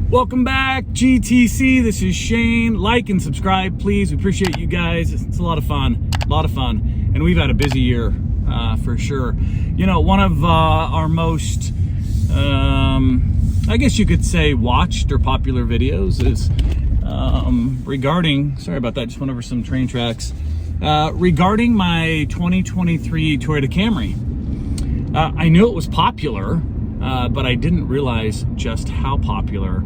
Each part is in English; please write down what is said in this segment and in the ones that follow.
Welcome back, GTC. This is Shane. Like and subscribe, please. We appreciate you guys. It's a lot of fun, and we've had a busy year for sure. You know, one of our most, I guess you could say, watched or popular videos is regarding. Sorry about that. Just went over some train tracks. Regarding my 2023 Toyota Camry. I knew it was popular, but I didn't realize just how popular.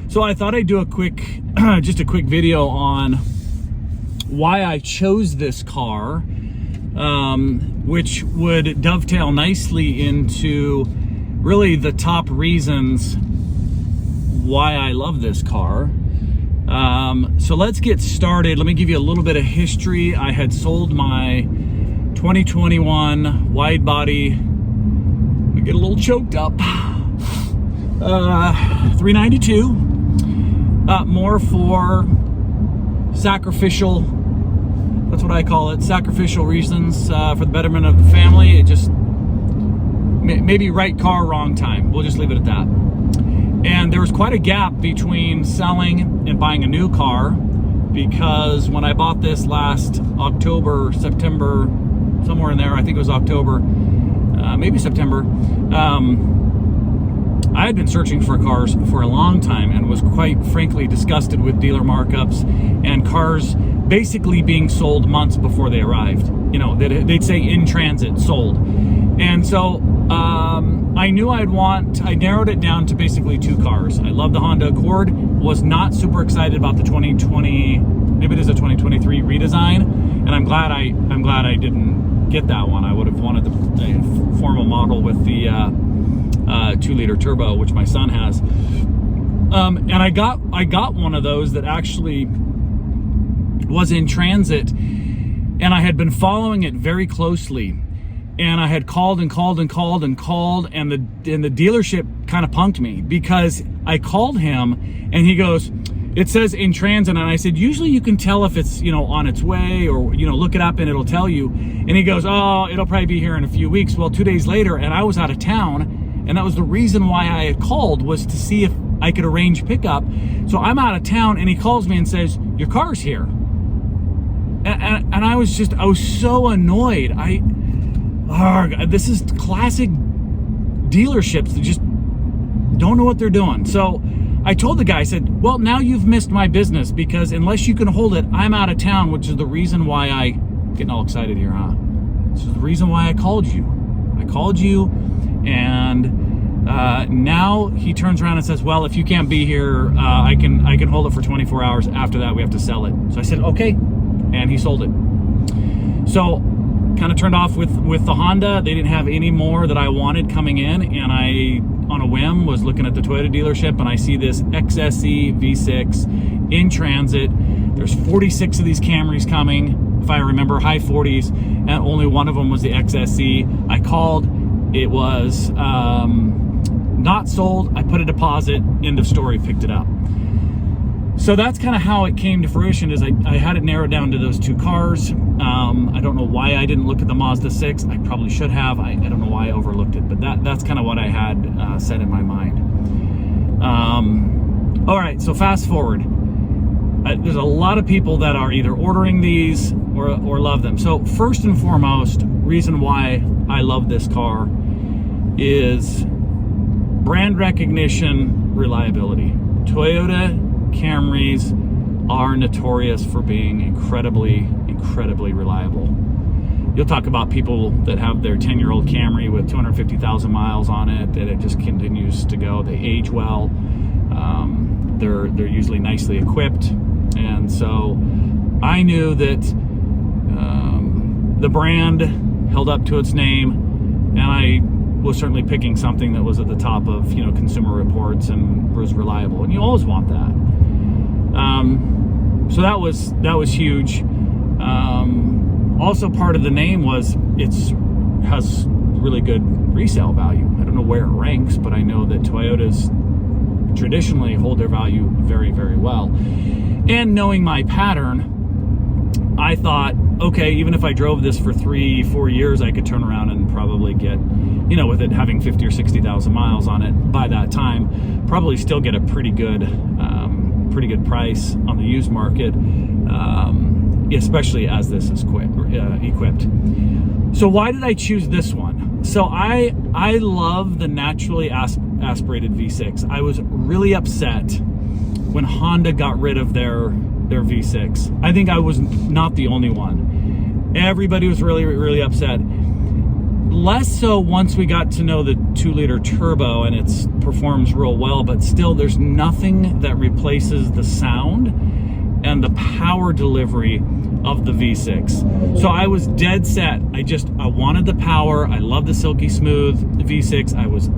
So I thought I'd do a quick, just a quick video on why I chose this car, which would dovetail nicely into really the top reasons why I love this car. So let's get started. Let me give you a little bit of history. I had sold my 2021 wide body. Let me get a little choked up. 392. More for sacrificial, that's what I call it, sacrificial reasons, for the betterment of the family. It just, maybe right car, wrong time. We'll just leave it at that. And there was quite a gap between selling and buying a new car, because when I bought this last October, September, somewhere in there, I think it was October, maybe September, I had been searching for cars for a long time and was quite frankly disgusted with dealer markups and cars basically being sold months before they arrived. You know, they'd say in transit, sold. And so I knew I narrowed it down to basically two cars. I love the Honda Accord, was not super excited about the 2020, maybe it is a 2023 redesign, and I'm glad I didn't get that one. I would have wanted the formal model with the 2-liter turbo, which my son has. And I got one of those that actually was in transit, and I had been following it very closely. And I had called, and the dealership kind of punked me, because I called him and he goes, it says in transit. And I said, usually you can tell if it's, you know, on its way, or, you know, look it up and it'll tell you. And he goes, oh, it'll probably be here in a few weeks. Well, 2 days later, and I was out of town, and that was the reason why I had called, was to see if I could arrange pickup. So I'm out of town, and he calls me and says, your car's here. And I was so annoyed. This is classic dealerships that just don't know what they're doing. So I told the guy, I said, well, now you've missed my business, because unless you can hold it, I'm out of town, which is the reason why getting all excited here, huh? This is the reason why I called you. And now he turns around and says, well, if you can't be here, I can hold it for 24 hours. After that, we have to sell it. So I said, okay. And he sold it. So kind of turned off with the Honda. They didn't have any more that I wanted coming in, and I, on a whim, was looking at the Toyota dealership, and I see this XSE V6 in transit. There's 46 of these Camrys coming, if I remember, high 40s, and only one of them was the XSE. I called, it was not sold. I put a deposit, end of story, picked it up. So that's kind of how it came to fruition, is I had it narrowed down to those two cars. I don't know why I didn't look at the Mazda 6. I probably should have. I don't know why I overlooked it, but that's kind of what I had set in my mind. All right, so fast forward. There's a lot of people that are either ordering these or love them. So first and foremost, reason why I love this car is brand recognition, reliability. Toyota Camrys are notorious for being incredibly reliable. You'll talk about people that have their 10-year-old Camry with 250,000 miles on it, and it just continues to go. They age well. They're usually nicely equipped, and so I knew that the brand held up to its name, and I was certainly picking something that was at the top of, you know, Consumer Reports and was reliable, and you always want that. So that was huge. Also, part of the name was has really good resale value. I don't know where it ranks, but I know that Toyota's traditionally hold their value very, very well. And knowing my pattern, I thought, okay, even if I drove this for 3-4 years, I could turn around and probably get, you know, with it having 50 or 60,000 miles on it by that time, probably still get a pretty good price on the used market, especially as this is equipped. So why did I choose this one? So I love the naturally aspirated V6. I was really upset when Honda got rid of their V6. I think I was not the only one. Everybody was really, really upset. Less so once we got to know the 2-liter turbo, and it performs real well, but still there's nothing that replaces the sound and the power delivery of the V6. So I was dead set. I wanted the power. I love the silky smooth V6. I was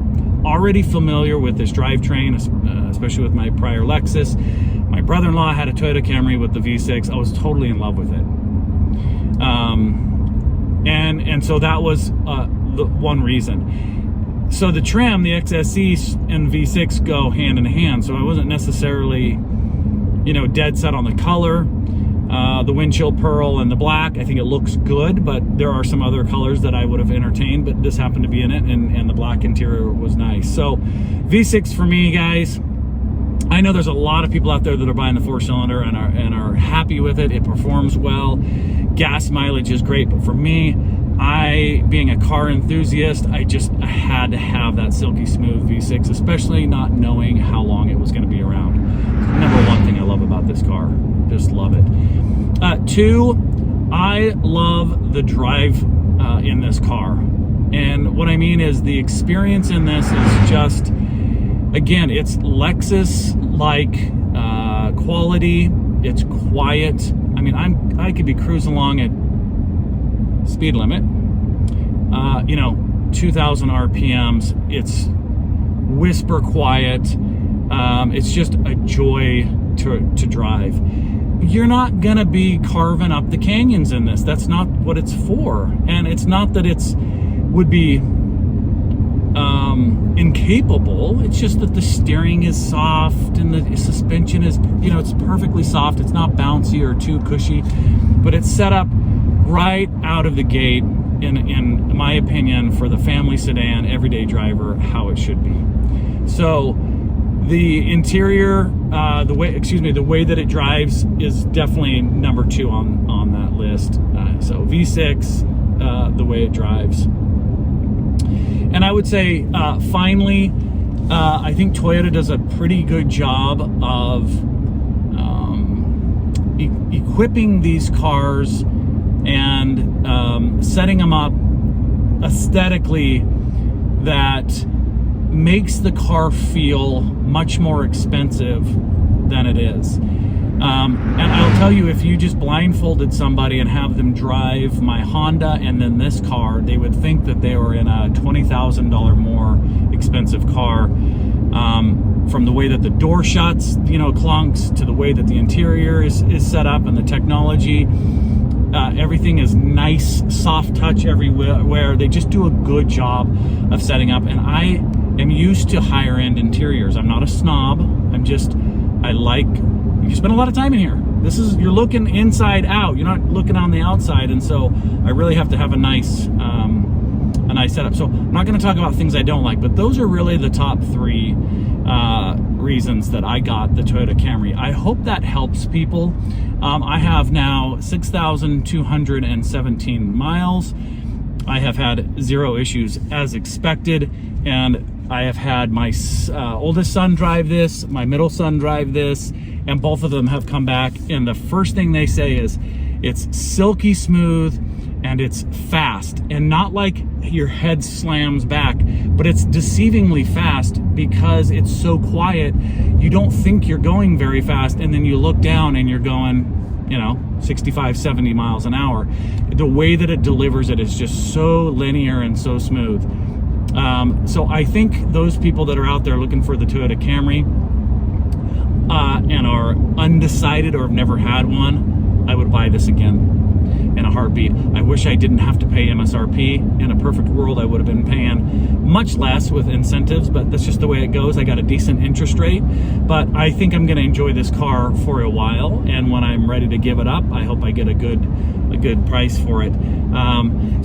already familiar with this drivetrain, especially with my prior Lexus. My brother-in-law had a Toyota Camry with the V6. I was totally in love with it. And so that was the one reason. So the trim, the XSE and V6 go hand in hand. So I wasn't necessarily, you know, dead set on the color. The windshield pearl and the black, I think it looks good, but there are some other colors that I would have entertained, but this happened to be in it, and the black interior was nice. So V6 for me, guys. I know there's a lot of people out there that are buying the 4-cylinder and are happy with it. It performs well. Gas mileage is great, but for me, being a car enthusiast, I had to have that silky smooth V6, especially not knowing how long it was going to be around. Number one thing I love about this car. Just love it. 2, I love the drive in this car. And what I mean is the experience in this is just, again, it's Lexus-like quality. It's quiet. I mean, I could be cruising along at speed limit, 2,000 RPMs. It's whisper quiet. It's just a joy to drive. You're not gonna be carving up the canyons in this. That's not what it's for. And it's not that would be incapable. It's just that the steering is soft and the suspension is, it's perfectly soft. It's not bouncy or too cushy, but it's set up right out of the gate, in my opinion, for the family sedan, everyday driver, how it should be. So the interior, the way that it drives is definitely number 2 on that list. So V6, the way it drives. And I would say, finally, I think Toyota does a pretty good job of equipping these cars and setting them up aesthetically that makes the car feel much more expensive than it is. And I'll tell you, if you just blindfolded somebody and have them drive my Honda and then this car, they would think that they were in a $20,000 more expensive car. From the way that the door shuts, clunks, to the way that the interior is set up and the technology. Everything is nice, soft touch everywhere. They just do a good job of setting up. And I am used to higher end interiors. I'm not a snob. You spend a lot of time in here. You're looking inside out. You're not looking on the outside. And so I really have to have a nice setup. So I'm not going to talk about things I don't like, but those are really the top 3 reasons that I got the Toyota Camry. I hope that helps people. I have now 6,217 miles. I have had 0 issues as expected, and I have had my oldest son drive this, my middle son drive this, and both of them have come back, and the first thing they say is it's silky smooth and it's fast, and not like your head slams back, but it's deceivingly fast because it's so quiet. You don't think you're going very fast, and then you look down and you're going 65, 70 miles an hour. The way that it delivers it is just so linear and so smooth. So I think those people that are out there looking for the Toyota Camry and are undecided or have never had one, I would buy this again. in a heartbeat. I wish I didn't have to pay MSRP. In a perfect world, I would have been paying much less with incentives, but that's just the way it goes. I got a decent interest rate, but I think I'm going to enjoy this car for a while, and when I'm ready to give it up, I hope I get a good price for it.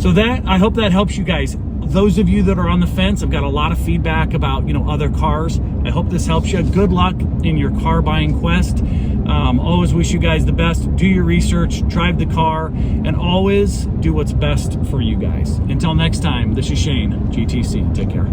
So that, I hope that helps you guys. Those of you that are on the fence, I've got a lot of feedback about, you know, other cars. I hope this helps you. Good luck in your car buying quest. Always wish you guys the best. Do your research, drive the car, and always do what's best for you guys. Until next time, this is Shane, GTC. Take care.